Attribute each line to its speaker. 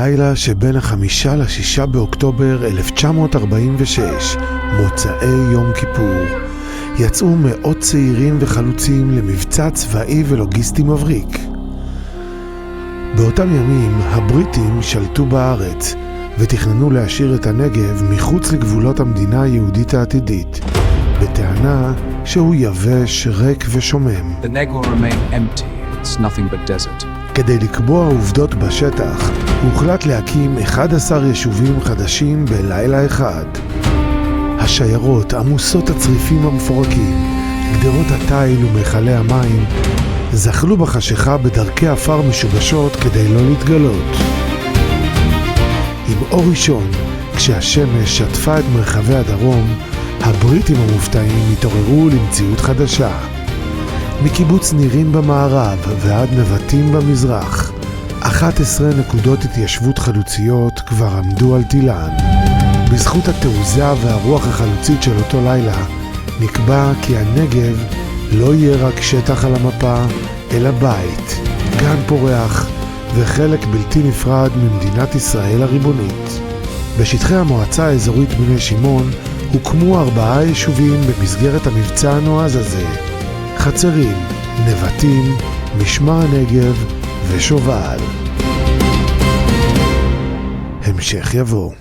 Speaker 1: בלילה שבין 5 ל-6 באוקטובר 1946, מוצאי יום כיפור, יצאו מאות צעירים וחלוצים למבצע צבאי ולוגיסטי מבריק. באותם ימים הבריטים שלטו בארץ ותכננו להשאיר את הנגב מחוץ לגבולות המדינה היהודית העתידית, בטענה שהוא יבש, ריק ושומם.
Speaker 2: The Negev will remain empty. It's nothing but desert.
Speaker 1: כדי לקבוע עובדות בשטח, הוחלט להקים 11 יישובים חדשים בלילה אחד. השיירות עמוסות הצריפים המפורקים, גדרות התיל ומחלי המים, זחלו בחשיכה בדרכי עפר משובשות כדי לא להתגלות. עם אור ראשון, כשהשמש שטפה את מרחבי הדרום, הבריטים המופתעים התעוררו למציאות חדשה. מקיבוץ נירים במערב ועד נבטים במזרח, 11 נקודות התיישבות חלוציות כבר עמדו על תילן. בזכות התעוזה והרוח החלוצית של אותו לילה, נקבע כי הנגב לא יהיה רק שטח על המפה, אלא בית, גן פורח וחלק בלתי נפרד ממדינת ישראל הריבונית. בשטחי המועצה האזורית בני שמעון הוקמו 4 יישובים במסגרת המבצע הנועז הזה: חצרים, נבטים, משמר הנגב ושובל. המשך יבוא.